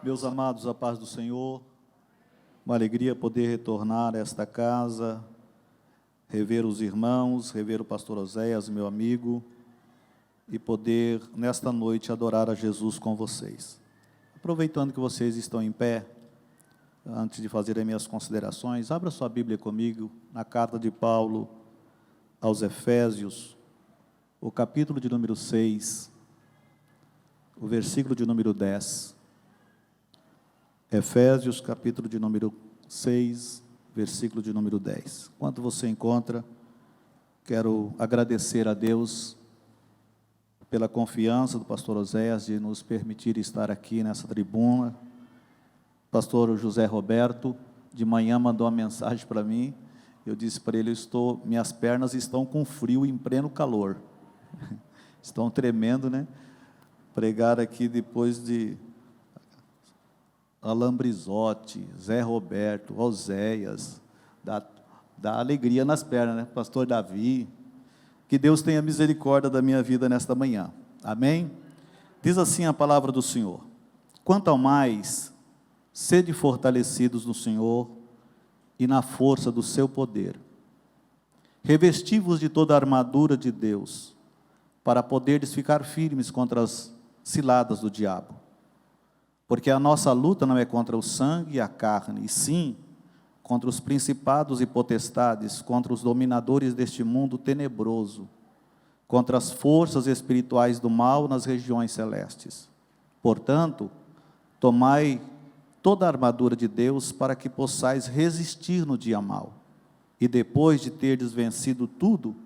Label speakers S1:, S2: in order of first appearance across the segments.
S1: Meus amados, a paz do Senhor, uma alegria poder retornar a esta casa, rever os irmãos, rever o pastor Oséias, meu amigo, e poder, nesta noite, adorar a Jesus com vocês. Aproveitando que vocês estão em pé, antes de fazer as minhas considerações, abra sua Bíblia comigo, na carta de Paulo aos Efésios, o capítulo de número 6, o versículo de número 10. Efésios, capítulo de número 6, versículo de número 10. Enquanto você encontra, quero agradecer a Deus pela confiança do pastor Oséias de nos permitir estar aqui nessa tribuna. Pastor José Roberto, de manhã mandou uma mensagem para mim, eu disse para ele, minhas pernas estão com frio em pleno calor, estão tremendo, né? Pregar aqui depois de Alain Brizotti, Zé Roberto, Oséias, dá alegria nas pernas, né? Pastor Davi, que Deus tenha misericórdia da minha vida nesta manhã, amém? Diz assim a palavra do Senhor: quanto ao mais, sede fortalecidos no Senhor e na força do seu poder, revesti-vos de toda a armadura de Deus, para poderes ficar firmes contra as ciladas do diabo. Porque a nossa luta não é contra o sangue e a carne, e sim contra os principados e potestades, contra os dominadores deste mundo tenebroso, contra as forças espirituais do mal nas regiões celestes. Portanto, tomai toda a armadura de Deus para que possais resistir no dia mau, e depois de terdes vencido tudo,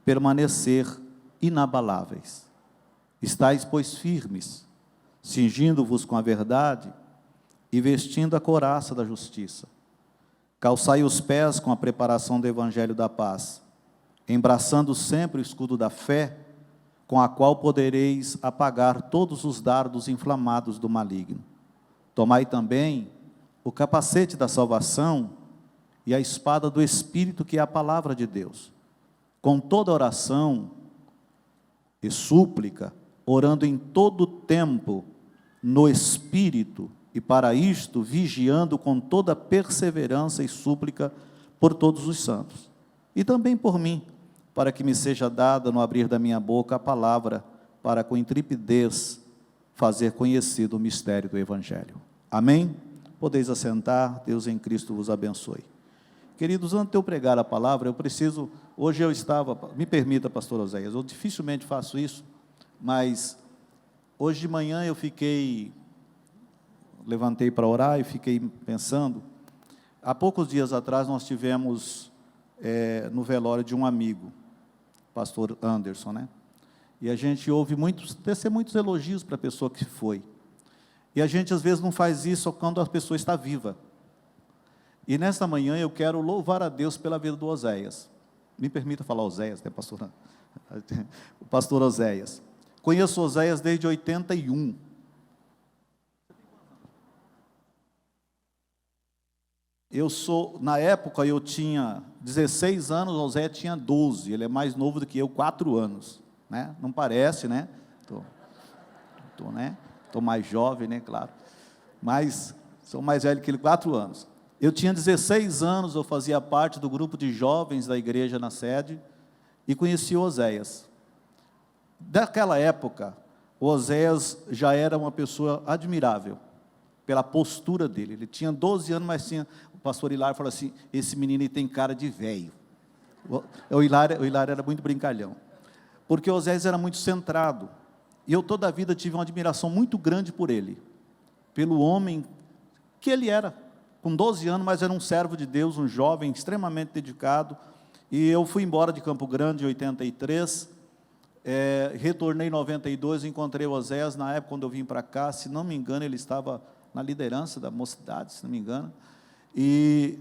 S1: permanecer inabaláveis. Estais, pois, firmes, cingindo-vos com a verdade e vestindo a couraça da justiça. Calçai os pés com a preparação do evangelho da paz, embraçando sempre o escudo da fé, com a qual podereis apagar todos os dardos inflamados do maligno. Tomai também o capacete da salvação e a espada do Espírito, que é a palavra de Deus, com toda oração e súplica, orando em todo tempo no Espírito, e para isto vigiando com toda perseverança e súplica por todos os santos, e também por mim, para que me seja dada no abrir da minha boca a palavra, para com intrepidez fazer conhecido o mistério do Evangelho. Amém? Podeis assentar, Deus em Cristo vos abençoe. Queridos, antes de eu pregar a palavra, hoje eu estava, me permita, pastor Oséias, eu dificilmente faço isso, mas hoje de manhã levantei para orar e fiquei pensando. Há poucos dias atrás nós tivemos no velório de um amigo, pastor Anderson, né? E a gente ouve muitos elogios para a pessoa que foi. E a gente às vezes não faz isso quando a pessoa está viva. E nesta manhã eu quero louvar a Deus pela vida do Oséias. Me permita falar Oséias, né, pastor? O pastor Oséias. Conheço Oséias desde 81. Na época eu tinha 16 anos, o Oséias tinha 12, ele é mais novo do que eu, 4 anos, né? Não parece, né? Estou mais jovem, né, claro, mas sou mais velho que ele, 4 anos. Eu tinha 16 anos, eu fazia parte do grupo de jovens da igreja na sede, e conheci o Oséias. Daquela época, o Oséias já era uma pessoa admirável, pela postura dele. Ele tinha 12 anos, mas o pastor Hilário falou assim, esse menino tem cara de velho. O Hilário era muito brincalhão, porque o Oséias era muito centrado, e eu toda a vida tive uma admiração muito grande por ele, pelo homem que ele era, com 12 anos, mas era um servo de Deus, um jovem extremamente dedicado. E eu fui embora de Campo Grande em 83, retornei em 92, encontrei o Oséias. Na época, quando eu vim para cá, se não me engano, ele estava na liderança da mocidade, se não me engano, e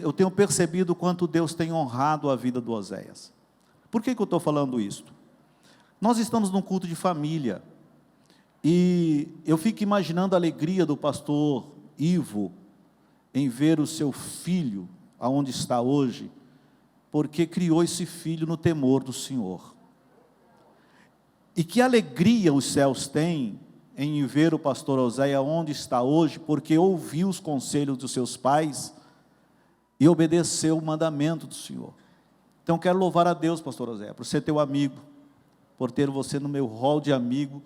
S1: eu tenho percebido o quanto Deus tem honrado a vida do Oséias. Por que eu estou falando isso? Nós estamos num culto de família, e eu fico imaginando a alegria do pastor Ivo em ver o seu filho aonde está hoje, porque criou esse filho no temor do Senhor. E que alegria os céus têm em ver o pastor Oséia onde está hoje, porque ouviu os conselhos dos seus pais e obedeceu o mandamento do Senhor. Então quero louvar a Deus, pastor Oséia, por ser teu amigo, por ter você no meu rol de amigo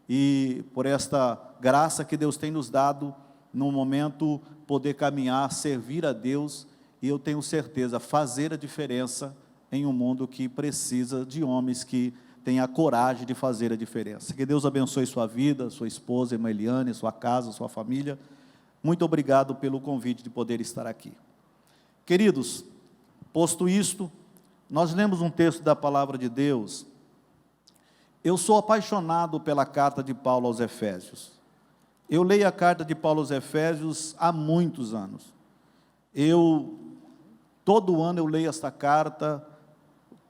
S1: e por esta graça que Deus tem nos dado no momento poder caminhar, servir a Deus, e eu tenho certeza, fazer a diferença em um mundo que precisa de homens que tenham a coragem de fazer a diferença. Que Deus abençoe sua vida, sua esposa, irmã Eliane, sua casa, sua família. Muito obrigado pelo convite de poder estar aqui. Queridos, posto isto, nós lemos um texto da palavra de Deus. Eu sou apaixonado pela carta de Paulo aos Efésios. Eu leio a carta de Paulo aos Efésios há muitos anos. Todo ano eu leio esta carta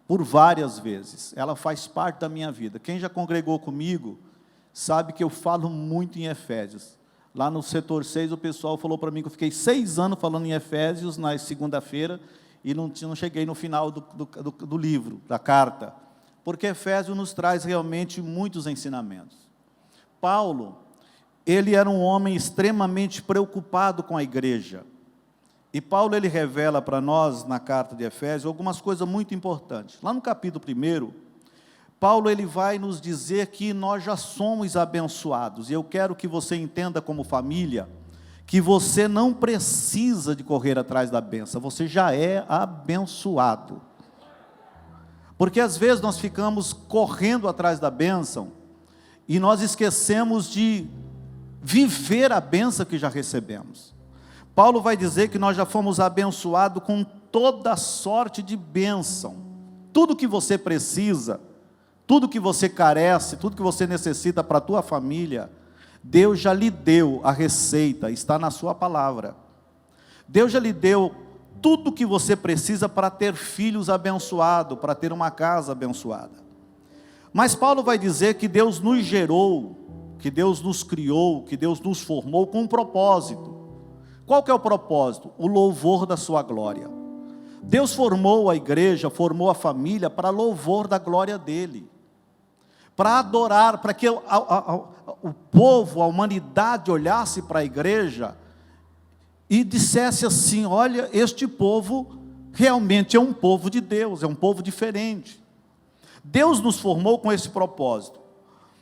S1: por várias vezes. Ela faz parte da minha vida. Quem já congregou comigo sabe que eu falo muito em Efésios. Lá no setor 6 o pessoal falou para mim que eu fiquei 6 anos falando em Efésios na segunda-feira e não cheguei no final do livro, da carta. Porque Efésios nos traz realmente muitos ensinamentos. Paulo, ele era um homem extremamente preocupado com a igreja. E Paulo, ele revela para nós, na carta de Efésios, algumas coisas muito importantes. Lá no capítulo 1, Paulo, ele vai nos dizer que nós já somos abençoados. E eu quero que você entenda como família, que você não precisa de correr atrás da bênção, você já é abençoado. Porque às vezes nós ficamos correndo atrás da bênção, e nós esquecemos de viver a bênção que já recebemos. Paulo vai dizer que nós já fomos abençoados com toda sorte de bênção. Tudo que você precisa, tudo que você carece, tudo que você necessita para a tua família, Deus já lhe deu a receita, está na sua palavra. Deus já lhe deu tudo que você precisa para ter filhos abençoados, para ter uma casa abençoada. Mas Paulo vai dizer que Deus nos gerou, que Deus nos criou, que Deus nos formou com um propósito. Qual que é o propósito? O louvor da sua glória. Deus formou a igreja, formou a família para louvor da glória dele. Para adorar, para que o povo, a humanidade olhasse para a igreja e dissesse assim: olha, este povo realmente é um povo de Deus, é um povo diferente. Deus nos formou com esse propósito.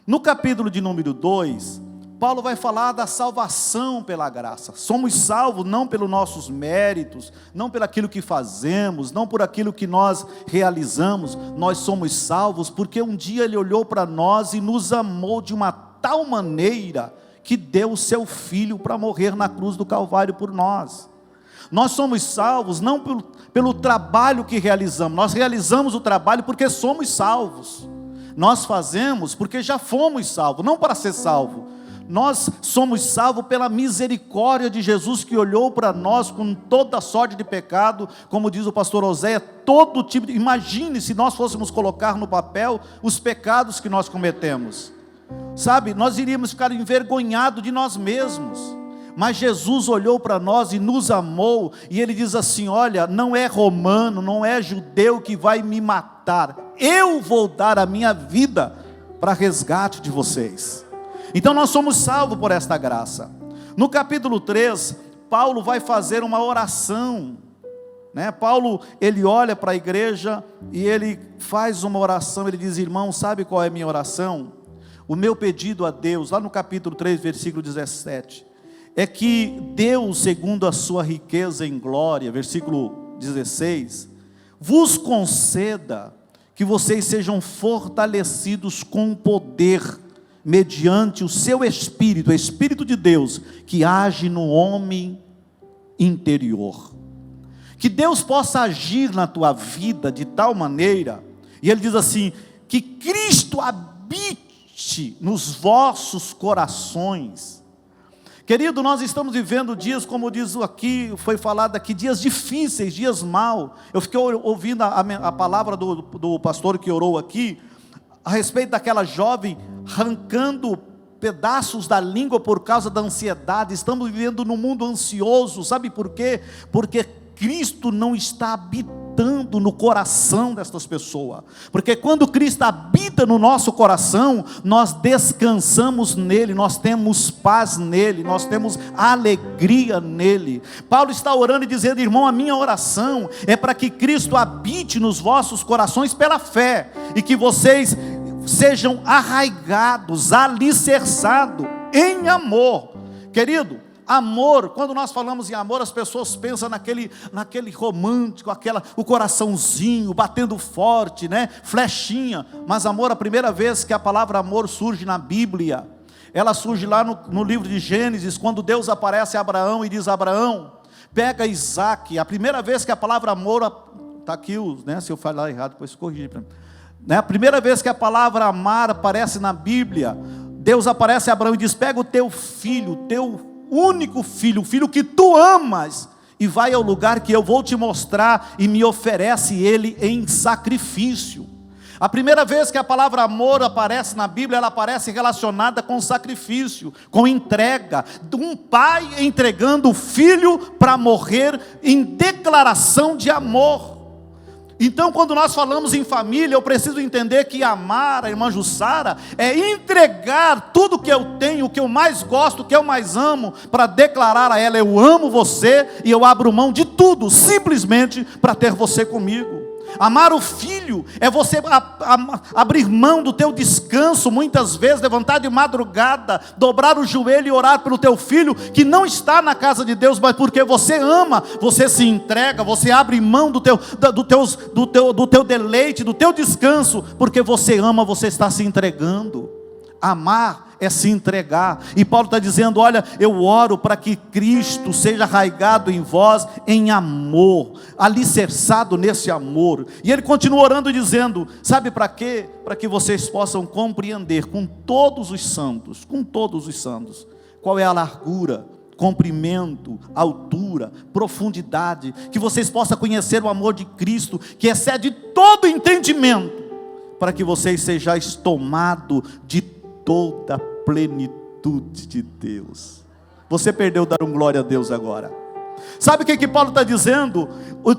S1: No capítulo de número 2, Paulo vai falar da salvação pela graça. Somos salvos não pelos nossos méritos, não pelo aquilo que fazemos, não por aquilo que nós realizamos. Nós somos salvos porque um dia Ele olhou para nós e nos amou de uma tal maneira que deu o seu Filho para morrer na cruz do Calvário por nós. Nós somos salvos não pelo trabalho que realizamos, nós realizamos o trabalho porque somos salvos. Nós fazemos porque já fomos salvos, não para ser salvo. Nós somos salvos pela misericórdia de Jesus, que olhou para nós com toda sorte de pecado, como diz o pastor Oséia, todo tipo de... Imagine se nós fôssemos colocar no papel os pecados que nós cometemos, sabe, nós iríamos ficar envergonhados de nós mesmos, mas Jesus olhou para nós e nos amou, e Ele diz assim: olha, não é romano, não é judeu que vai me matar, eu vou dar a minha vida para resgate de vocês. Então nós somos salvos por esta graça. No capítulo 3, Paulo vai fazer uma oração, né? Paulo, ele olha para a igreja e ele faz uma oração. Ele diz: irmão, sabe qual é a minha oração? O meu pedido a Deus, lá no capítulo 3, versículo 17, é que Deus, segundo a sua riqueza em glória, versículo 16, vos conceda que vocês sejam fortalecidos com poder, mediante o seu Espírito, o Espírito de Deus, que age no homem interior. Que Deus possa agir na tua vida de tal maneira, e Ele diz assim, que Cristo habite nos vossos corações. Querido, nós estamos vivendo dias, como diz aqui, foi falado aqui, dias difíceis, dias maus. Eu fiquei ouvindo a palavra do pastor que orou aqui, a respeito daquela jovem arrancando pedaços da língua por causa da ansiedade. Estamos vivendo num mundo ansioso, sabe por quê? Porque Cristo não está habitando habitando no coração destas pessoas, porque quando Cristo habita no nosso coração, nós descansamos nele, nós temos paz nele, nós temos alegria nele. Paulo está orando e dizendo: irmão, a minha oração é para que Cristo habite nos vossos corações pela fé, e que vocês sejam arraigados, alicerçados em amor. Querido, amor, quando nós falamos em amor, as pessoas pensam naquele romântico, o coraçãozinho batendo forte, né? Flechinha. Mas amor, a primeira vez que a palavra amor surge na Bíblia, ela surge lá no livro de Gênesis, quando Deus aparece a Abraão e diz: Abraão, pega Isaac. A primeira vez que a palavra amor, está aqui, né? Se eu falar errado, depois corrige para mim. Né? A primeira vez que a palavra amar aparece na Bíblia, Deus aparece a Abraão e diz: pega o teu filho, teu único filho, o filho que tu amas, e vai ao lugar que eu vou te mostrar, e me oferece ele em sacrifício. A primeira vez que a palavra amor aparece na Bíblia, ela aparece relacionada com sacrifício, com entrega, de um pai entregando o filho para morrer em declaração de amor. Então, quando nós falamos em família, eu preciso entender que amar a irmã Jussara é entregar tudo que eu tenho, o que eu mais gosto, o que eu mais amo, para declarar a ela: eu amo você e eu abro mão de tudo, simplesmente para ter você comigo. Amar o filho é você abrir mão do teu descanso, muitas vezes levantar de madrugada, dobrar o joelho e orar pelo teu filho que não está na casa de Deus, mas porque você ama, você se entrega, você abre mão do teu deleite, do teu descanso, porque você ama, você está se entregando. Amar é se entregar. E Paulo está dizendo: olha, eu oro para que Cristo seja arraigado em vós em amor, alicerçado nesse amor. E ele continua orando dizendo: sabe para quê? Para que vocês possam compreender com todos os santos, qual é a largura, comprimento, altura, profundidade, que vocês possam conhecer o amor de Cristo, que excede todo entendimento, para que vocês sejam tomados de toda a plenitude de Deus. Você perdeu dar um glória a Deus agora. Sabe o que Paulo está dizendo?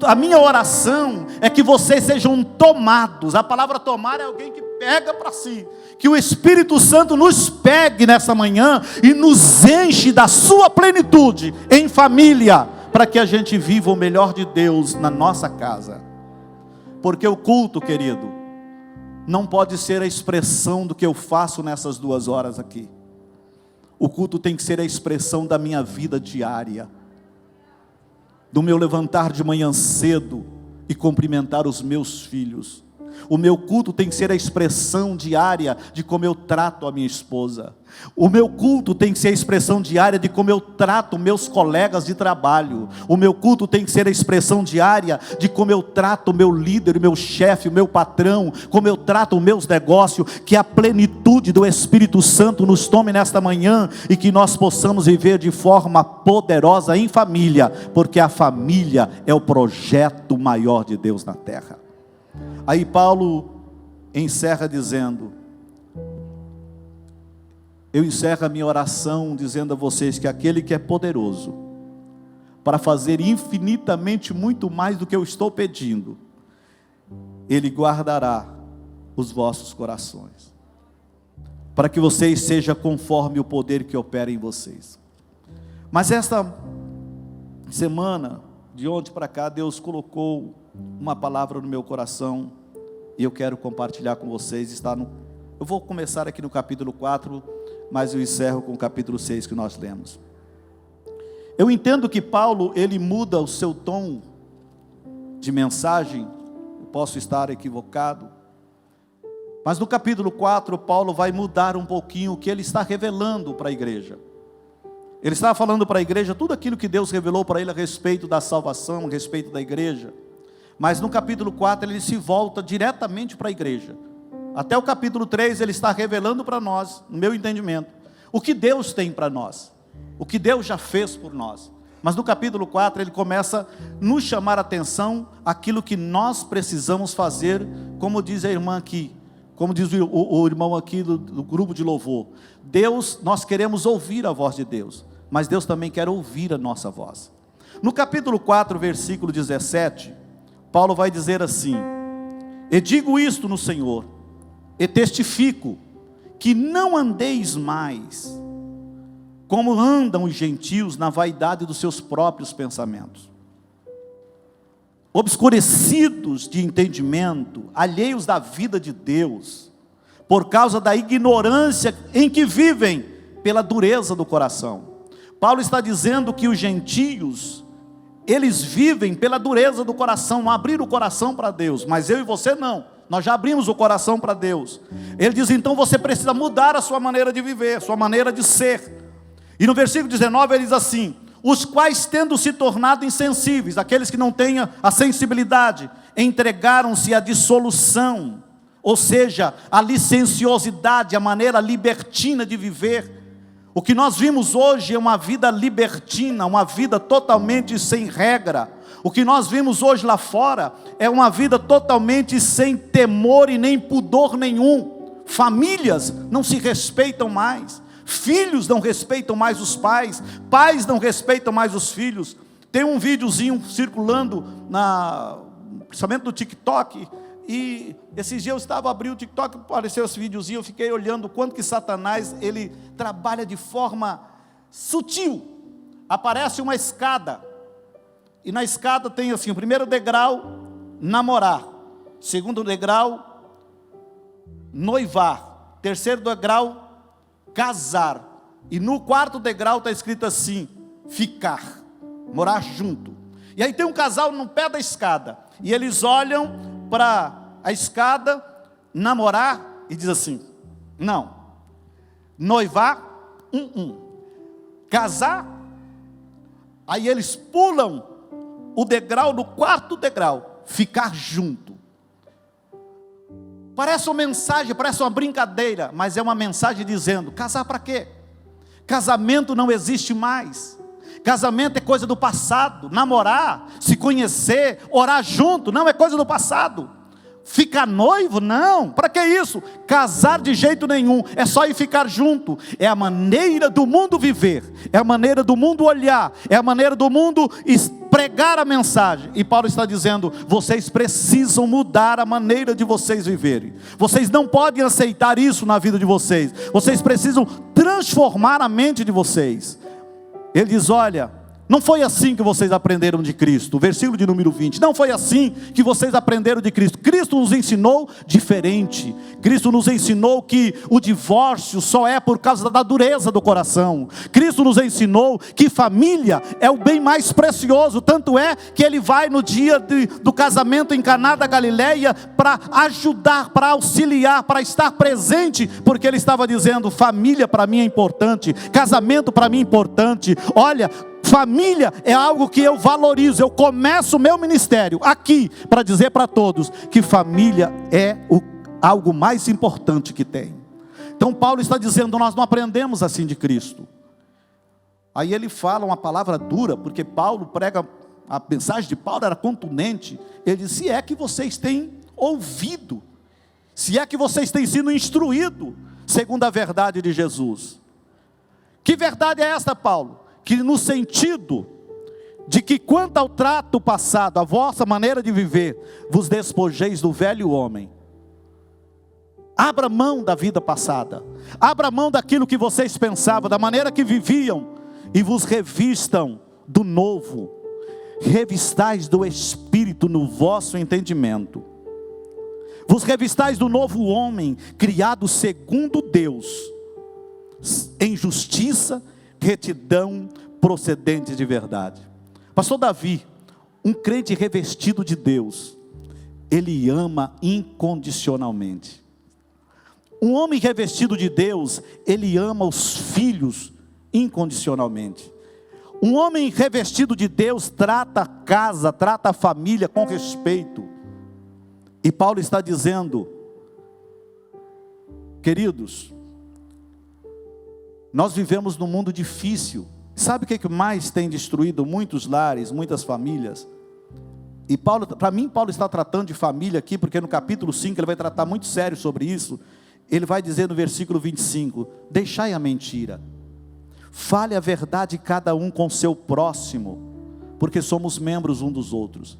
S1: A minha oração é que vocês sejam tomados. A palavra tomar é alguém que pega para si. Que o Espírito Santo nos pegue nessa manhã e nos enche da sua plenitude em família, para que a gente viva o melhor de Deus na nossa casa. Porque o culto, querido, não pode ser a expressão do que eu faço nessas 2 horas aqui. O culto tem que ser a expressão da minha vida diária, do meu levantar de manhã cedo e cumprimentar os meus filhos. O meu culto tem que ser a expressão diária de como eu trato a minha esposa. O meu culto tem que ser a expressão diária de como eu trato meus colegas de trabalho. O meu culto tem que ser a expressão diária de como eu trato o meu líder, o meu chefe, o meu patrão, como eu trato os meus negócios. Que a plenitude do Espírito Santo nos tome nesta manhã e que nós possamos viver de forma poderosa em família, porque a família é o projeto maior de Deus na terra. Aí Paulo encerra dizendo: eu encerro a minha oração dizendo a vocês que aquele que é poderoso para fazer infinitamente muito mais do que eu estou pedindo, Ele guardará os vossos corações, para que vocês sejam conforme o poder que opera em vocês. Mas esta semana, de ontem para cá, Deus colocou uma palavra no meu coração, e eu quero compartilhar com vocês. Eu vou começar aqui no capítulo 4, mas eu encerro com o capítulo 6 que nós lemos. Eu entendo que Paulo, ele muda o seu tom de mensagem, eu posso estar equivocado, mas no capítulo 4, Paulo vai mudar um pouquinho o que ele está revelando para a igreja. Ele está falando para a igreja tudo aquilo que Deus revelou para ele a respeito da salvação, a respeito da igreja. Mas no capítulo 4 ele se volta diretamente para a igreja. Até o capítulo 3 ele está revelando para nós, no meu entendimento, o que Deus tem para nós, o que Deus já fez por nós. Mas no capítulo 4 ele começa a nos chamar a atenção aquilo que nós precisamos fazer, como diz a irmã aqui, como diz o irmão aqui do grupo de louvor. Deus, nós queremos ouvir a voz de Deus, mas Deus também quer ouvir a nossa voz. No capítulo 4, versículo 17, Paulo vai dizer assim: e digo isto no Senhor, e testifico, que não andeis mais como andam os gentios na vaidade dos seus próprios pensamentos, obscurecidos de entendimento, alheios da vida de Deus, por causa da ignorância em que vivem, pela dureza do coração. Paulo está dizendo que os gentios, eles vivem pela dureza do coração, não abriram o coração para Deus, mas eu e você não, nós já abrimos o coração para Deus. Ele diz, então você precisa mudar a sua maneira de viver, a sua maneira de ser. E no versículo 19 ele diz assim: os quais, tendo se tornado insensíveis, aqueles que não têm a sensibilidade, entregaram-se à dissolução, ou seja, à licenciosidade, a maneira libertina de viver. O que nós vimos hoje é uma vida libertina, uma vida totalmente sem regra. O que nós vimos hoje lá fora é uma vida totalmente sem temor e nem pudor nenhum. Famílias não se respeitam mais, filhos não respeitam mais os pais, pais não respeitam mais os filhos. Tem um videozinho circulando, principalmente no TikTok, e esses dias eu estava abrindo o TikTok, apareceu esse videozinho, eu fiquei olhando o quanto que Satanás, ele trabalha de forma sutil. Aparece uma escada, e na escada tem assim, o primeiro degrau, namorar, segundo degrau, noivar, terceiro degrau, casar, e no quarto degrau está escrito assim, ficar, morar junto. E aí tem um casal no pé da escada, e eles olham para a escada, namorar, e diz assim, não, noivar, casar, aí eles pulam o degrau no quarto degrau, ficar junto. Parece uma mensagem, parece uma brincadeira, mas é uma mensagem dizendo, casar para quê? Casamento não existe mais. Casamento é coisa do passado. Namorar, se conhecer, orar junto, não é coisa do passado. Ficar noivo, não, para que isso? Casar de jeito nenhum, é só ir ficar junto. É a maneira do mundo viver, é a maneira do mundo olhar, é a maneira do mundo pregar a mensagem. E Paulo está dizendo, vocês precisam mudar a maneira de vocês viverem. Vocês não podem aceitar isso na vida de vocês. Vocês precisam transformar a mente de vocês. Ele diz, olha, não foi assim que vocês aprenderam de Cristo. Versículo de número 20, não foi assim que vocês aprenderam de Cristo. Cristo nos ensinou diferente. Cristo nos ensinou que o divórcio só é por causa da dureza do coração. Cristo nos ensinou que família é o bem mais precioso. Tanto é que ele vai no dia do casamento em Caná da Galileia para ajudar, para auxiliar, para estar presente, porque ele estava dizendo, família para mim é importante, casamento para mim é importante. Olha, família é algo que eu valorizo. Eu começo o meu ministério aqui para dizer para todos que família é algo mais importante que tem. Então Paulo está dizendo, nós não aprendemos assim de Cristo. Aí ele fala uma palavra dura, porque Paulo prega, a mensagem de Paulo era contundente. Ele diz, se é que vocês têm ouvido, se é que vocês têm sido instruídos segundo a verdade de Jesus. Que verdade é esta, Paulo? Que no sentido de que quanto ao trato passado, a vossa maneira de viver, vos despojeis do velho homem. Abra mão da vida passada, abra mão daquilo que vocês pensavam, da maneira que viviam, e vos revistam do novo, revistais do Espírito no vosso entendimento. Vos revistais do novo homem, criado segundo Deus, em justiça, retidão, procedente de verdade. Pastor Davi, um crente revestido de Deus, ele ama incondicionalmente. Um homem revestido de Deus, ele ama os filhos incondicionalmente. Um homem revestido de Deus trata a casa, trata a família com respeito. E Paulo está dizendo, queridos, nós vivemos num mundo difícil. Sabe o que mais tem destruído muitos lares, muitas famílias? E Paulo, para mim, Paulo está tratando de família aqui, porque no capítulo 5 ele vai tratar muito sério sobre isso. Ele vai dizer no versículo 25, deixai a mentira, fale a verdade cada um com seu próximo, porque somos membros um dos outros.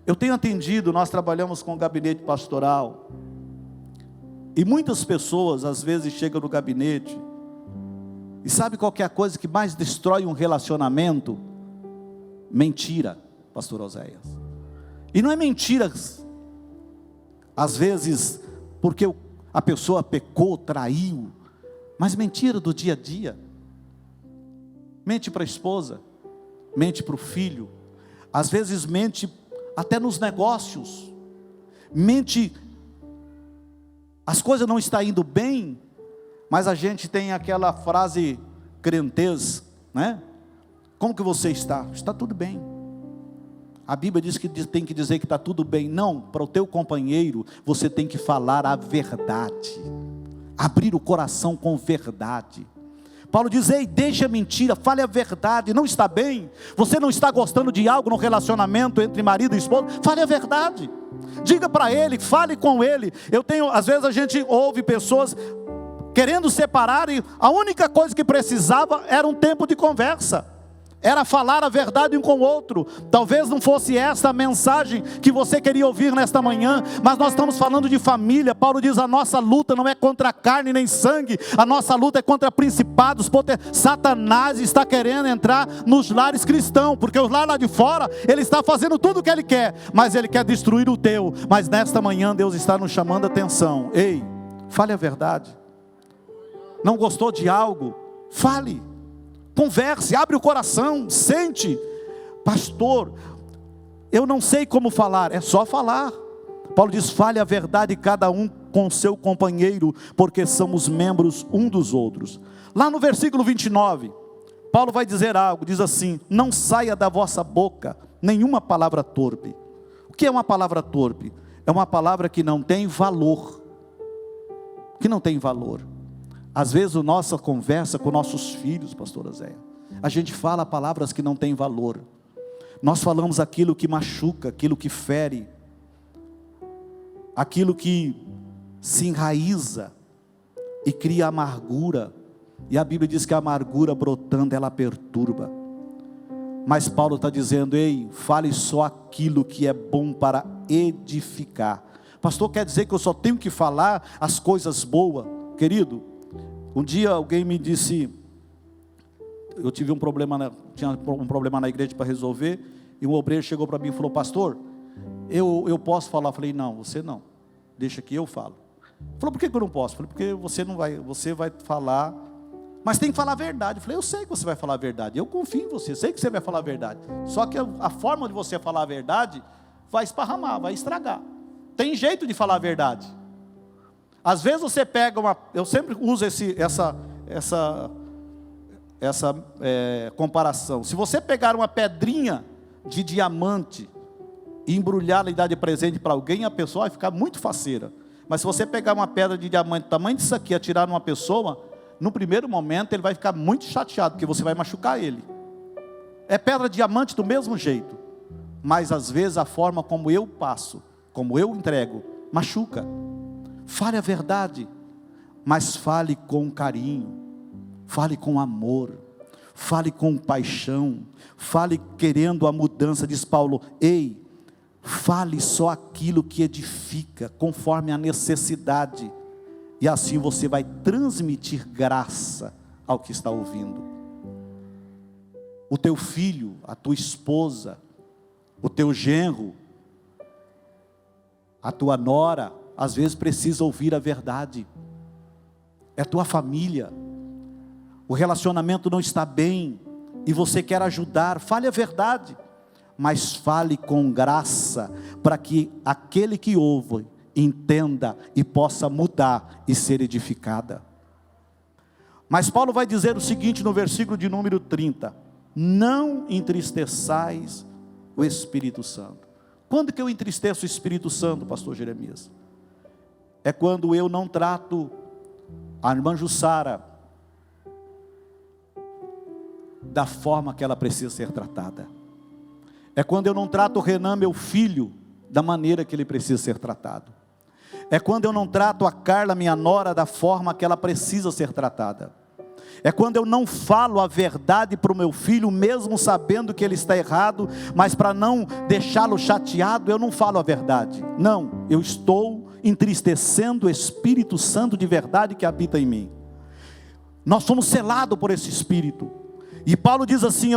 S1: Eu tenho atendido, nós trabalhamos com gabinete pastoral, e muitas pessoas às vezes chegam no gabinete, e sabe qual que é a coisa que mais destrói um relacionamento? Mentira, pastor Oséias. E não é mentiras, às vezes, porque a pessoa pecou, traiu, mas mentira do dia a dia. Mente para a esposa, mente para o filho, às vezes mente até nos negócios, mente, as coisas não estão indo bem, mas a gente tem aquela frase crentez, né? Como que você está? Está tudo bem. A Bíblia diz que tem que dizer que está tudo bem. Não, para o teu companheiro, você tem que falar a verdade, abrir o coração com verdade. Paulo diz: ei, deixa a mentira, fale a verdade. Não está bem, você não está gostando de algo no relacionamento entre marido e esposa, fale a verdade, diga para ele, fale com ele. Às vezes a gente ouve pessoas querendo separar, e a única coisa que precisava era um tempo de conversa, era falar a verdade um com o outro. Talvez não fosse esta a mensagem que você queria ouvir nesta manhã, mas nós estamos falando de família. Paulo diz: a nossa luta não é contra carne nem sangue, a nossa luta é contra principados, Satanás está querendo entrar nos lares cristãos, porque os lares lá de fora, ele está fazendo tudo o que ele quer, mas ele quer destruir o teu. Mas nesta manhã Deus está nos chamando a atenção: ei, fale a verdade. Não gostou de algo? Fale, converse, abre o coração, sente. Pastor, eu não sei como falar. É só falar. Paulo diz: fale a verdade cada um com seu companheiro, porque somos membros um dos outros. Lá no versículo 29, Paulo vai dizer algo, diz assim: não saia da vossa boca nenhuma palavra torpe. O que é uma palavra torpe? É uma palavra que não tem valor, que não tem valor. Às vezes a nossa conversa com nossos filhos, pastora Zé, a gente fala palavras que não têm valor. Nós falamos aquilo que machuca, aquilo que fere, aquilo que se enraiza e cria amargura. E a Bíblia diz que a amargura brotando, ela perturba. Mas Paulo está dizendo: ei, fale só aquilo que é bom para edificar. Pastor, quer dizer que eu só tenho que falar as coisas boas? Querido, um dia alguém me disse, eu tive tinha um problema na igreja para resolver, e um obreiro chegou para mim e falou: pastor, eu posso falar? Eu falei: não, você não, deixa que eu falo. Ele falou: por que eu não posso? Eu falei: porque você vai falar, mas tem que falar a verdade. Eu falei: eu sei que você vai falar a verdade, eu confio em você, sei que você vai falar a verdade, só que a forma de você falar a verdade vai esparramar, vai estragar. Tem jeito de falar a verdade. Às vezes você pega eu sempre uso essa comparação. Se você pegar uma pedrinha de diamante e embrulhá-la e dar de presente para alguém, a pessoa vai ficar muito faceira. Mas se você pegar uma pedra de diamante tamanho disso aqui e atirar numa pessoa, no primeiro momento ele vai ficar muito chateado, porque você vai machucar ele. É pedra de diamante do mesmo jeito, mas às vezes a forma como eu passo, como eu entrego, machuca. Fale a verdade, mas fale com carinho, fale com amor, fale com paixão, fale querendo a mudança. Diz Paulo: ei, fale só aquilo que edifica, conforme a necessidade, e assim você vai transmitir graça ao que está ouvindo. O teu filho, a tua esposa, o teu genro, a tua nora, às vezes precisa ouvir a verdade. É tua família, o relacionamento não está bem, e você quer ajudar, fale a verdade, mas fale com graça, para que aquele que ouve, entenda e possa mudar e ser edificada. Mas Paulo vai dizer o seguinte no versículo de número 30, não entristeçais o Espírito Santo. Quando que eu entristeço o Espírito Santo, pastor Jeremias? É quando eu não trato a irmã Jussara da forma que ela precisa ser tratada. É quando eu não trato o Renan, meu filho, da maneira que ele precisa ser tratado. É quando eu não trato a Carla, minha nora, da forma que ela precisa ser tratada. É quando eu não falo a verdade para o meu filho, mesmo sabendo que ele está errado, mas para não deixá-lo chateado, eu não falo a verdade. Não, eu estou entristecendo o Espírito Santo de verdade que habita em mim. Nós somos selados por esse Espírito. E Paulo diz assim,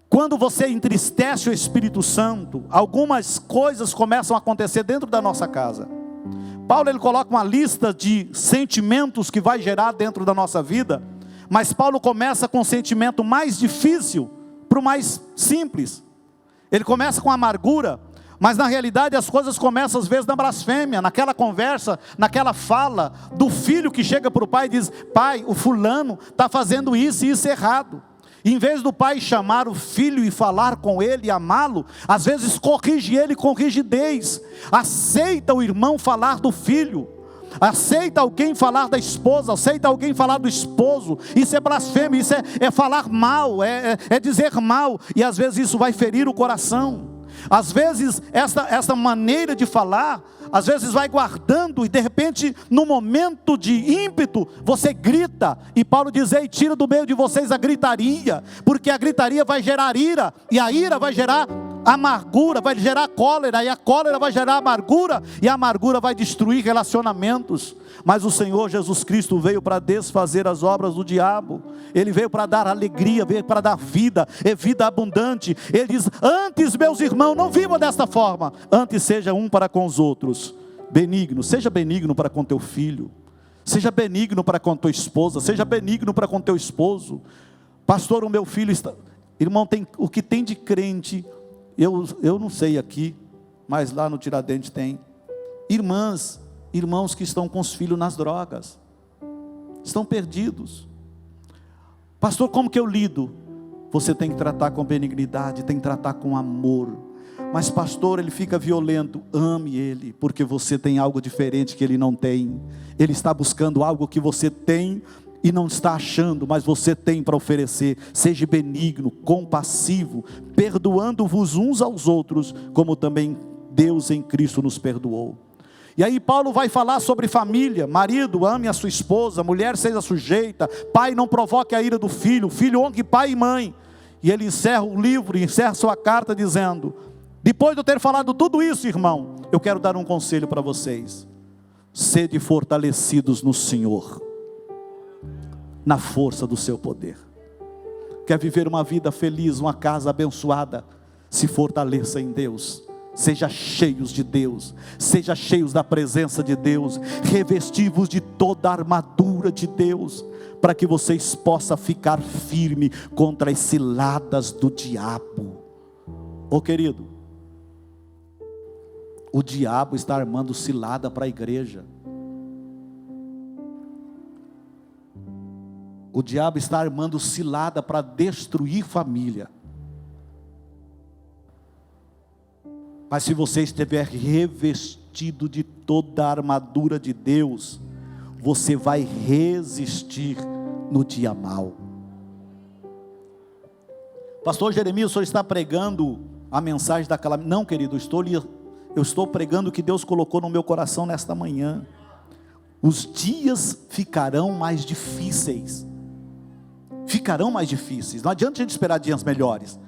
S1: quando você entristece o Espírito Santo, algumas coisas começam a acontecer dentro da nossa casa. Paulo ele coloca uma lista de sentimentos que vai gerar dentro da nossa vida, mas Paulo começa com o sentimento mais difícil para o mais simples. Ele começa com amargura, mas na realidade as coisas começam às vezes na blasfêmia, naquela conversa, naquela fala do filho que chega para o pai e diz: pai, o fulano está fazendo isso e isso errado. Em vez do pai chamar o filho e falar com ele e amá-lo, às vezes corrige ele com rigidez. Aceita o irmão falar do filho, aceita alguém falar da esposa, aceita alguém falar do esposo. Isso é blasfêmia, isso é falar mal, é dizer mal, e às vezes isso vai ferir o coração. Às vezes essa maneira de falar, às vezes vai guardando e de repente no momento de ímpeto você grita, e Paulo diz: ei, tira do meio de vocês a gritaria, porque a gritaria vai gerar ira, e a ira vai gerar amargura, vai gerar cólera, e a cólera vai gerar amargura, e a amargura vai destruir relacionamentos. Mas o Senhor Jesus Cristo veio para desfazer as obras do diabo. Ele veio para dar alegria, veio para dar vida, e vida abundante. Ele diz: antes, meus irmãos, não vivam desta forma, antes seja um para com os outros benigno. Seja benigno para com teu filho, seja benigno para com tua esposa, seja benigno para com teu esposo. Pastor, o meu filho está... Irmão, o que tem de crente, eu não sei aqui, mas lá no Tiradentes tem irmãos que estão com os filhos nas drogas, estão perdidos. Pastor, como que eu lido? Você tem que tratar com benignidade, tem que tratar com amor. Mas pastor, ele fica violento. Ame ele, porque você tem algo diferente que ele não tem. Ele está buscando algo que você tem e não está achando, mas você tem para oferecer. Seja benigno, compassivo, perdoando-vos uns aos outros, como também Deus em Cristo nos perdoou. E aí Paulo vai falar sobre família. Marido, ame a sua esposa, mulher seja sujeita, pai não provoque a ira do filho, filho honre pai e mãe. E ele encerra o livro, encerra sua carta dizendo: depois de eu ter falado tudo isso, irmão, eu quero dar um conselho para vocês. Sede fortalecidos no Senhor, na força do seu poder. Quer viver uma vida feliz, uma casa abençoada? Se fortaleça em Deus. Seja cheios de Deus, seja cheios da presença de Deus, revestivos de toda a armadura de Deus, para que vocês possam ficar firme contra as ciladas do diabo. Querido, o diabo está armando cilada para a igreja. O diabo está armando cilada para destruir família. Mas se você estiver revestido de toda a armadura de Deus, você vai resistir no dia mau. Pastor Jeremias, o senhor está pregando a mensagem da calamidade? Não, querido, eu estou pregando o que Deus colocou no meu coração nesta manhã. Os dias ficarão mais difíceis. Ficarão mais difíceis. Não adianta a gente esperar dias melhores.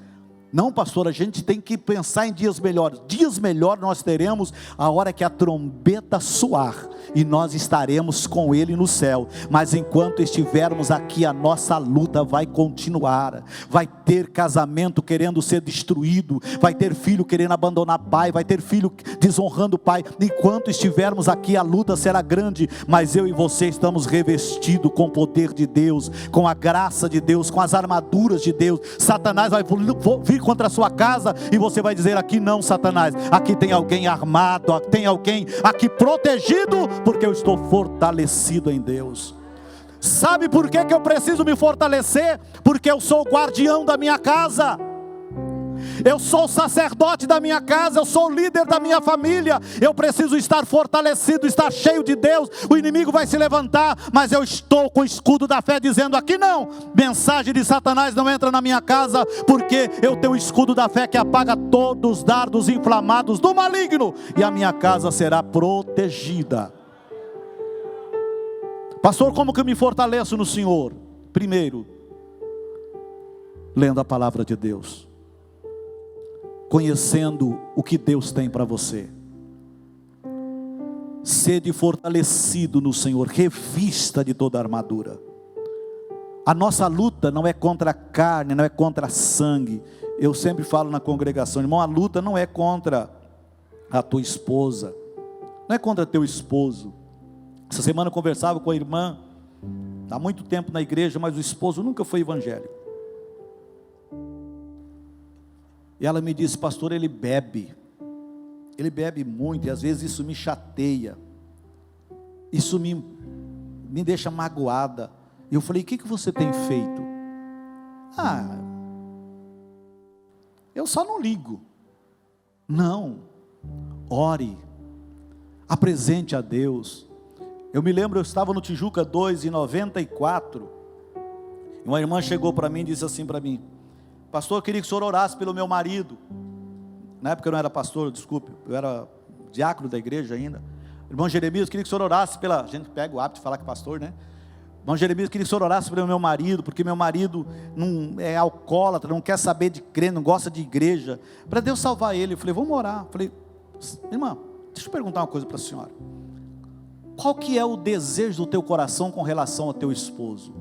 S1: Não, pastor, a gente tem que pensar em dias melhores. Dias melhores nós teremos a hora que a trombeta soar, e nós estaremos com Ele no céu. Mas enquanto estivermos aqui, a nossa luta vai continuar. Vai ter casamento querendo ser destruído, vai ter filho querendo abandonar pai, vai ter filho desonrando o pai. Enquanto estivermos aqui, a luta será grande, mas eu e você estamos revestidos com o poder de Deus, com a graça de Deus, com as armaduras de Deus. Satanás vai vir contra a sua casa, e você vai dizer: aqui não, Satanás, aqui tem alguém armado, tem alguém aqui protegido, porque eu estou fortalecido em Deus. Sabe por que eu preciso me fortalecer? Porque eu sou o guardião da minha casa, eu sou o sacerdote da minha casa, eu sou o líder da minha família. Eu preciso estar fortalecido, estar cheio de Deus. O inimigo vai se levantar, mas eu estou com o escudo da fé dizendo: aqui não, mensagem de Satanás não entra na minha casa, porque eu tenho o escudo da fé que apaga todos os dardos inflamados do maligno, e a minha casa será protegida. Pastor, como que eu me fortaleço no Senhor? Primeiro, lendo a palavra de Deus, conhecendo o que Deus tem para você. Sede fortalecido no Senhor, revista de toda a armadura. A nossa luta não é contra a carne, não é contra sangue. Eu sempre falo na congregação, irmão, a luta não é contra a tua esposa, não é contra teu esposo. Essa semana eu conversava com a irmã, há muito tempo na igreja, mas o esposo nunca foi evangélico. E ela me disse, pastor, ele bebe muito, e às vezes isso me chateia, isso me deixa magoada. E eu falei, o que você tem feito? Eu só não ligo. Não, ore, apresente a Deus. Eu me lembro, eu estava no Tijuca 2, em 94, e uma irmã chegou para mim e disse assim para mim, pastor, eu queria que o senhor orasse pelo meu marido. Na época eu não era pastor, desculpe, eu era diácono da igreja ainda. Irmão Jeremias, eu queria que o senhor orasse pela... A gente pega o hábito de falar que é pastor, né? Irmão Jeremias, eu queria que o senhor orasse pelo meu marido, porque meu marido não é alcoólatra, não quer saber de crer, não gosta de igreja, para Deus salvar ele. Eu falei, vamos orar. Eu falei, irmã, deixa eu perguntar uma coisa para a senhora. Qual que é o desejo do teu coração com relação ao teu esposo?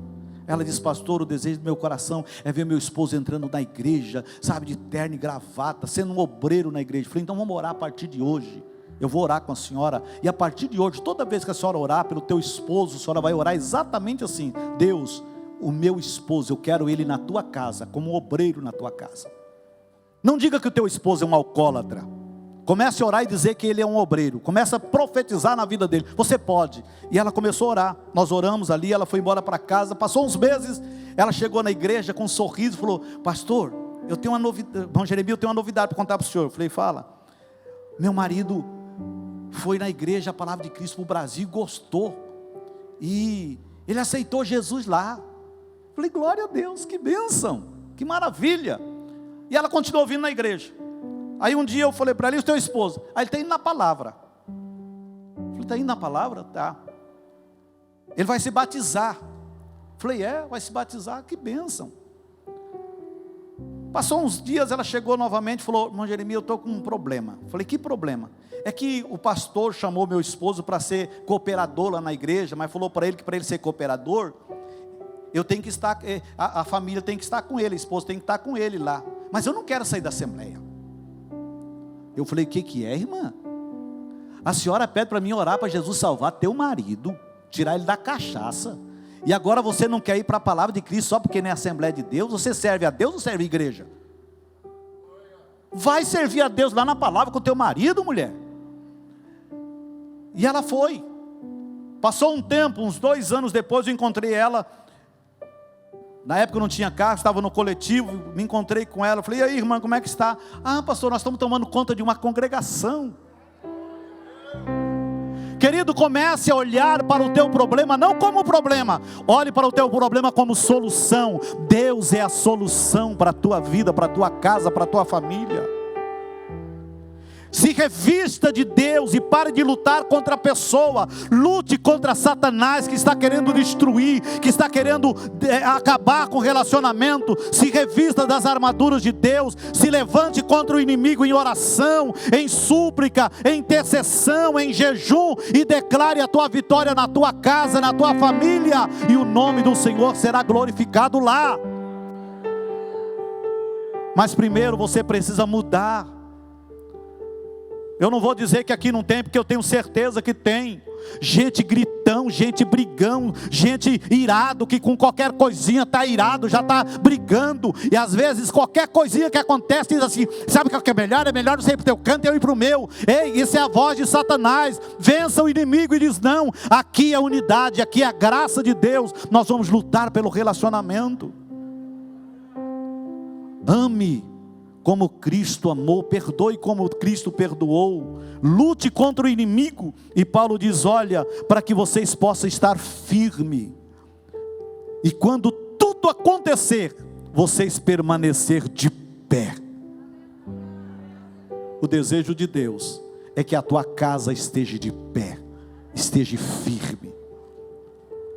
S1: Ela disse, pastor, o desejo do meu coração é ver meu esposo entrando na igreja, sabe, de terno e gravata, sendo um obreiro na igreja. Eu falei, então vamos orar a partir de hoje. Eu vou orar com a senhora, e a partir de hoje, toda vez que a senhora orar pelo teu esposo, a senhora vai orar exatamente assim, Deus, o meu esposo, eu quero ele na tua casa, como um obreiro na tua casa. Não diga que o teu esposo é um alcoólatra, comece a orar e dizer que ele é um obreiro, comece a profetizar na vida dele, você pode. E ela começou a orar, nós oramos ali, ela foi embora para casa, passou uns meses, ela chegou na igreja com um sorriso, falou, pastor, eu tenho uma novidade, irmão Jeremias, eu tenho uma novidade para contar para o senhor. Eu falei, fala. Meu marido foi na igreja, a palavra de Cristo para o Brasil, gostou, e ele aceitou Jesus lá. Eu falei, glória a Deus, que bênção, que maravilha. E ela continuou vindo na igreja. Aí um dia eu falei para ela, e o teu esposo? Aí ele está indo na palavra. Eu falei, está indo na palavra? Tá. Ele vai se batizar. Eu falei, vai se batizar, que bênção. Passou uns dias, ela chegou novamente e falou, irmão Jeremias, eu estou com um problema. Eu falei, que problema? É que o pastor chamou meu esposo para ser cooperador lá na igreja, mas falou para ele que para ele ser cooperador, eu tenho que estar, a família tem que estar com ele, a esposa tem que estar com ele lá. Mas eu não quero sair da assembleia. Eu falei, o que é, irmã? A senhora pede para mim orar para Jesus salvar teu marido, tirar ele da cachaça. E agora você não quer ir para a palavra de Cristo só porque não é Assembleia de Deus? Você serve a Deus ou serve a igreja? Vai servir a Deus lá na palavra com o teu marido, mulher. E ela foi. Passou um tempo, uns 2 anos depois eu encontrei ela. Na época eu não tinha carro, estava no coletivo, me encontrei com ela. Falei, e aí, irmã, como é que está? Pastor, nós estamos tomando conta de uma congregação. Querido, comece a olhar para o teu problema, não como problema, olhe para o teu problema como solução. Deus é a solução para a tua vida, para a tua casa, para a tua família. Se revista de Deus e pare de lutar contra a pessoa. Lute contra Satanás que está querendo destruir, que está querendo acabar com o relacionamento. Se revista das armaduras de Deus. Se levante contra o inimigo em oração, em súplica, em intercessão, em jejum, e declare a tua vitória na tua casa, na tua família, e o nome do Senhor será glorificado lá. Mas primeiro você precisa mudar. Eu não vou dizer que aqui não tem, porque eu tenho certeza que tem. Gente gritão, gente brigão, gente irado, que com qualquer coisinha está irado, já está brigando. E às vezes qualquer coisinha que acontece diz assim, sabe o que é melhor? É melhor você ir para o teu canto e eu ir para o meu. Ei, isso é a voz de Satanás. Vença o inimigo e diz não, aqui é a unidade, aqui é a graça de Deus. Nós vamos lutar pelo relacionamento. Ame como Cristo amou, perdoe como Cristo perdoou, lute contra o inimigo. E Paulo diz, olha, para que vocês possam estar firmes, e quando tudo acontecer, vocês permanecer de pé. O desejo de Deus é que a tua casa esteja de pé, esteja firme.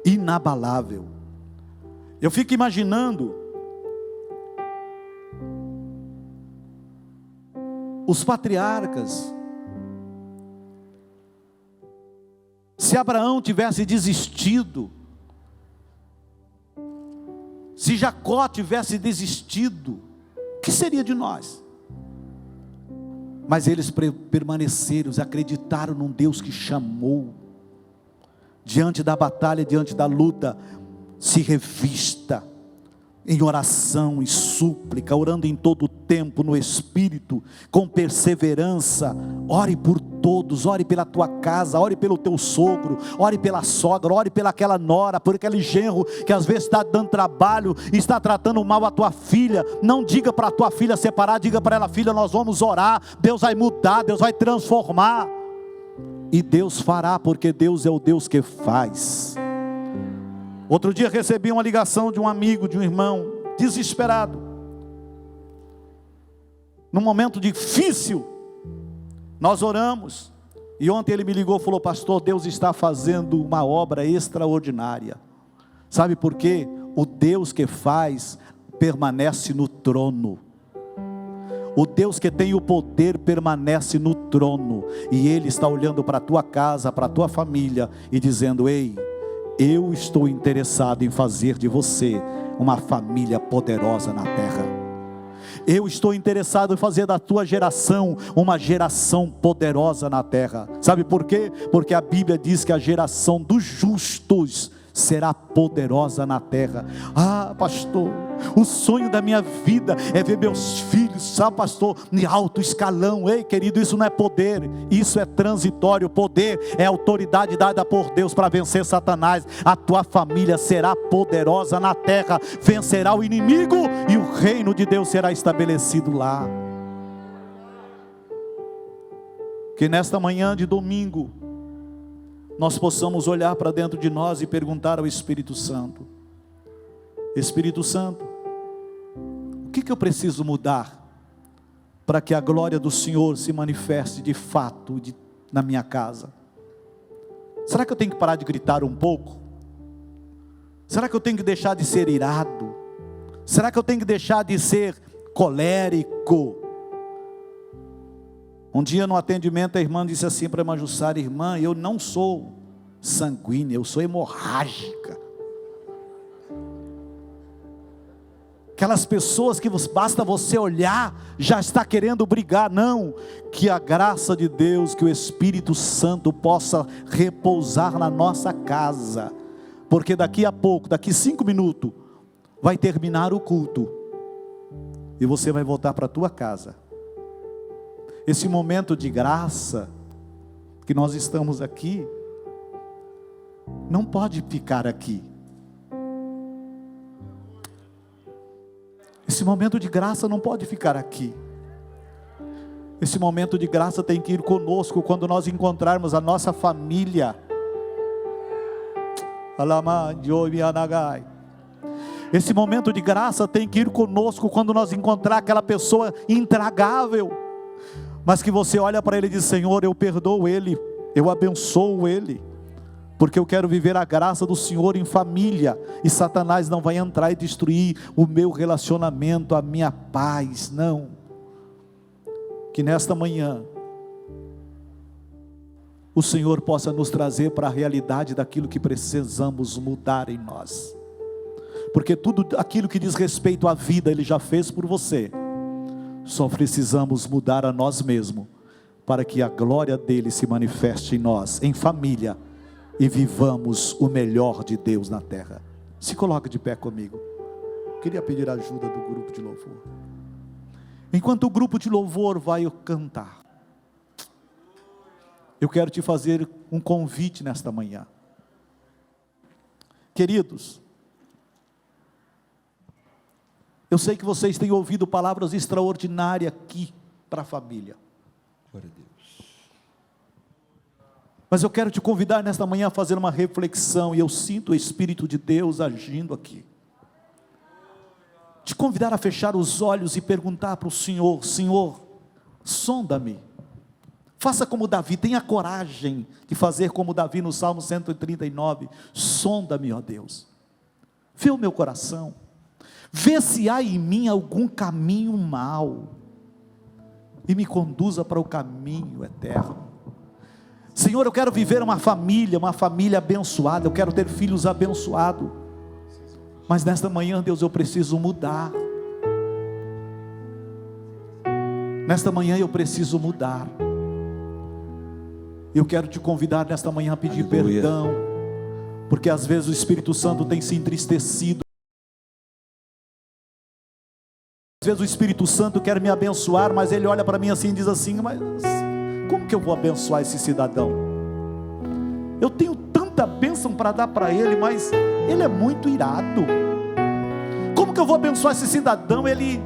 S1: inabalável. Eu fico imaginando os patriarcas. Se Abraão tivesse desistido, se Jacó tivesse desistido, o que seria de nós? Mas eles permaneceram, acreditaram num Deus que chamou. Diante da batalha, diante da luta, se revista em oração e súplica, orando em todo o tempo no Espírito, com perseverança. Ore por todos, ore pela tua casa, ore pelo teu sogro, ore pela sogra, ore pelaquela nora, por aquele genro que às vezes está dando trabalho, está tratando mal a tua filha. Não diga para a tua filha separar, diga para ela: filha, nós vamos orar, Deus vai mudar, Deus vai transformar, e Deus fará, porque Deus é o Deus que faz. Outro dia recebi uma ligação de um amigo, de um irmão, desesperado, num momento difícil. Nós oramos, e ontem ele me ligou e falou: pastor, Deus está fazendo uma obra extraordinária. Sabe por quê? O Deus que faz permanece no trono. O Deus que tem o poder permanece no trono, e Ele está olhando para a tua casa, para a tua família, e dizendo: ei, eu estou interessado em fazer de você uma família poderosa na terra. Eu estou interessado em fazer da tua geração uma geração poderosa na terra. Sabe por quê? Porque a Bíblia diz que a geração dos justos será poderosa na terra. Ah, pastor, o sonho da minha vida é ver meus filhos, sabe, pastor, em alto escalão. Ei, querido, isso não é poder, isso é transitório. Poder é autoridade dada por Deus para vencer Satanás. A tua família será poderosa na terra, vencerá o inimigo, e o reino de Deus será estabelecido lá. Que nesta manhã de domingo nós possamos olhar para dentro de nós e perguntar ao Espírito Santo: Espírito Santo, o que eu preciso mudar para que a glória do Senhor se manifeste de fato na minha casa? Será que eu tenho que parar de gritar um pouco? Será que eu tenho que deixar de ser irado? Será que eu tenho que deixar de ser colérico? Um dia no atendimento a irmã disse assim para a irmã Jussara: irmã, eu não sou sanguínea, eu sou hemorrágica. Aquelas pessoas que basta você olhar, já está querendo brigar. Não, que a graça de Deus, que o Espírito Santo possa repousar na nossa casa, porque daqui a pouco, daqui 5 minutos, vai terminar o culto, e você vai voltar para a tua casa. Esse momento de graça, que nós estamos aqui, não pode ficar aqui. Esse momento de graça não pode ficar aqui. Esse momento de graça tem que ir conosco quando nós encontrarmos a nossa família. Esse momento de graça tem que ir conosco quando nós encontrar aquela pessoa intragável, mas que você olha para ele e diz: Senhor, eu perdoo ele, eu abençoo ele, porque eu quero viver a graça do Senhor em família, e Satanás não vai entrar e destruir o meu relacionamento, a minha paz. Não. Que nesta manhã o Senhor possa nos trazer para a realidade daquilo que precisamos mudar em nós, porque tudo aquilo que diz respeito à vida Ele já fez por você. Só precisamos mudar a nós mesmos, para que a glória dele se manifeste em nós, em família, e vivamos o melhor de Deus na terra. Se coloque de pé comigo. Queria pedir a ajuda do grupo de louvor. Enquanto o grupo de louvor vai cantar, eu quero te fazer um convite nesta manhã. Queridos, eu sei que vocês têm ouvido palavras extraordinárias aqui para a família. Glória a Deus. Mas eu quero te convidar nesta manhã a fazer uma reflexão, e eu sinto o Espírito de Deus agindo aqui. Te convidar a fechar os olhos e perguntar para o Senhor: Senhor, sonda-me, Faça como Davi, tenha coragem de fazer como Davi no Salmo 139. Sonda-me, ó Deus, vê o meu coração, vê se há em mim algum caminho mau, e me conduza para o caminho eterno. Senhor, eu quero viver uma família abençoada, eu quero ter filhos abençoados, mas nesta manhã, Deus, eu preciso mudar. Nesta manhã eu preciso mudar. Eu quero te convidar nesta manhã a pedir perdão, porque às vezes o Espírito Santo tem se entristecido. Às vezes o Espírito Santo quer me abençoar, mas ele olha para mim assim e diz assim: mas como que eu vou abençoar esse cidadão? Eu tenho tanta bênção para dar para ele, mas ele é muito irado. Como que eu vou abençoar esse cidadão? Ele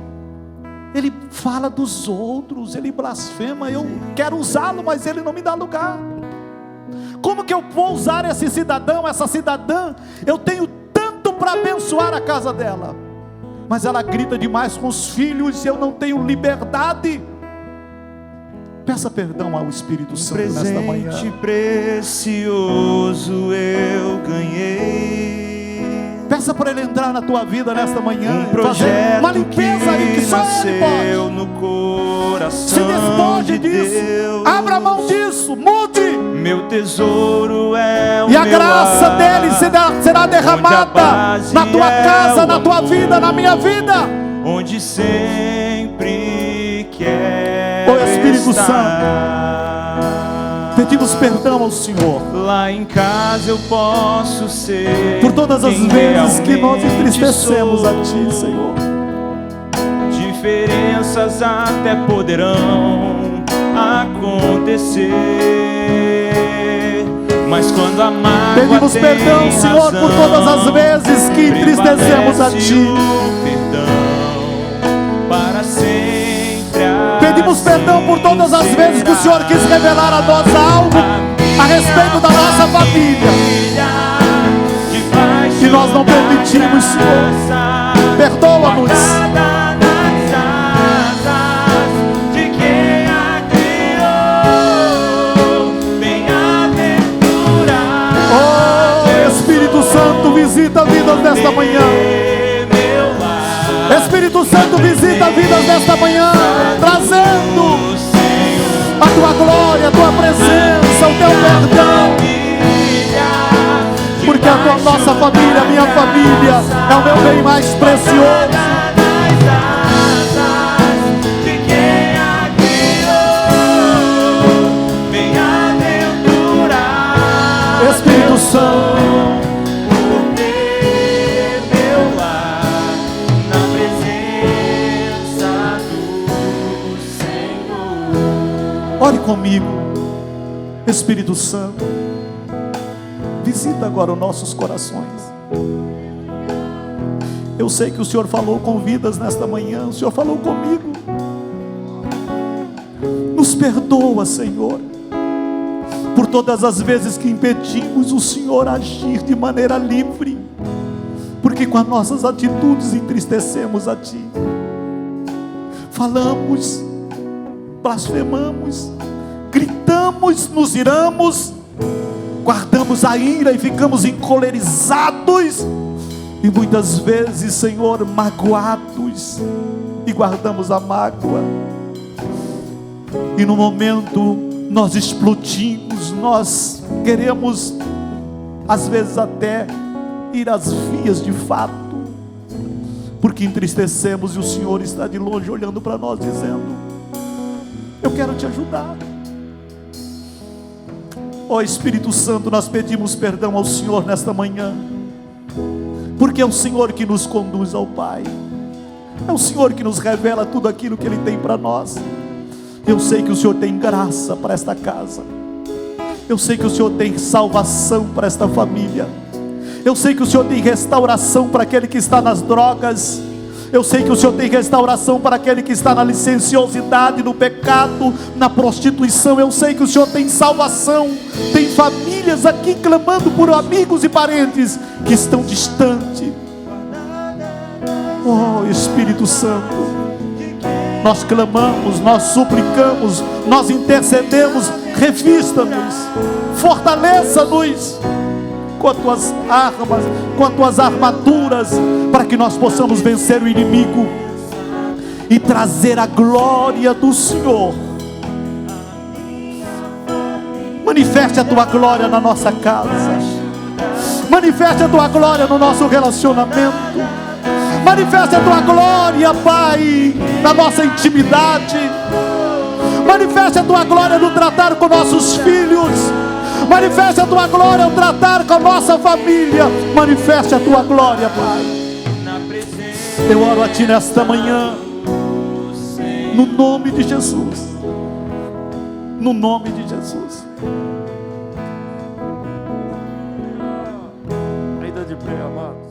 S1: fala dos outros, ele blasfema. Eu quero usá-lo, mas ele não me dá lugar. Como que eu vou usar esse cidadão, essa cidadã? Eu tenho tanto para abençoar a casa dela, mas ela grita demais com os filhos e eu não tenho liberdade. Peça perdão ao Espírito Santo nesta manhã.
S2: Presente precioso eu ganhei.
S1: Peça para Ele entrar na tua vida nesta manhã,
S2: projeto
S1: uma limpeza aí que só Ele pode.
S2: No coração
S1: se despoje disso,
S2: Deus.
S1: Abra a mão disso, mude.
S2: Meu tesouro é o
S1: e a
S2: meu
S1: graça
S2: lar,
S1: dele será derramada na tua casa, na tua vida, na minha vida,
S2: onde sempre quer
S1: o Espírito
S2: estar.
S1: Santo, pedimos perdão ao Senhor.
S2: Lá em casa eu posso ser
S1: por todas as vezes que nós entristecemos
S2: sou.
S1: a Ti, Senhor.
S2: Diferenças até poderão acontecer, mas quando a mágoa
S1: pedimos
S2: tem
S1: perdão,
S2: razão,
S1: Senhor, por todas as vezes que entristecemos a Ti.
S2: Perdão para sempre.
S1: Pedimos perdão por todas as vezes que o Senhor quis revelar a nós algo a respeito da nossa família e nós não permitimos, Senhor. Perdoa-nos. Oh, Espírito Santo, visita vidas nesta manhã. Espírito Santo, visita vidas nesta manhã, trazendo a Tua glória, a Tua presença, o Teu perdão. Porque a nossa família, a minha família, é o meu bem mais precioso. Espírito Santo, ore comigo. Espírito Santo, visita agora os nossos corações. Eu sei que o Senhor falou com vidas nesta manhã, o Senhor falou comigo. Nos perdoa, Senhor, por todas as vezes que impedimos o Senhor agir de maneira livre, porque com as nossas atitudes entristecemos a Ti. Falamos, blasfemamos, gritamos, nos iramos, guardamos a ira e ficamos encolerizados, e muitas vezes, Senhor, magoados, e guardamos a mágoa, e no momento nós explodimos, nós queremos às vezes até ir às vias de fato, porque entristecemos e o Senhor está de longe olhando para nós dizendo: eu quero te ajudar. Ó Espírito Santo, nós pedimos perdão ao Senhor nesta manhã, porque é o Senhor que nos conduz ao Pai, é o Senhor que nos revela tudo aquilo que Ele tem para nós. Eu sei que o Senhor tem graça para esta casa, eu sei que o Senhor tem salvação para esta família, eu sei que o Senhor tem restauração para aquele que está nas drogas, eu sei que o Senhor tem restauração para aquele que está na licenciosidade, no pecado, na prostituição. Eu sei que o Senhor tem salvação. Tem famílias aqui clamando por amigos e parentes que estão distantes. Oh Espírito Santo, nós clamamos, nós suplicamos, nós intercedemos. Revista-nos, fortaleça-nos com as tuas armas, com as tuas armaduras, para que nós possamos vencer o inimigo e trazer a glória do Senhor. Manifeste a tua glória na nossa casa, manifeste a tua glória no nosso relacionamento, manifeste a tua glória, Pai, na nossa intimidade, manifeste a tua glória no tratar com nossos filhos, manifeste a tua glória ao tratar com a nossa família, manifeste a tua glória, Pai. Eu oro a Ti nesta manhã, no nome de Jesus, no nome de Jesus.
S2: Ainda de pé, amado.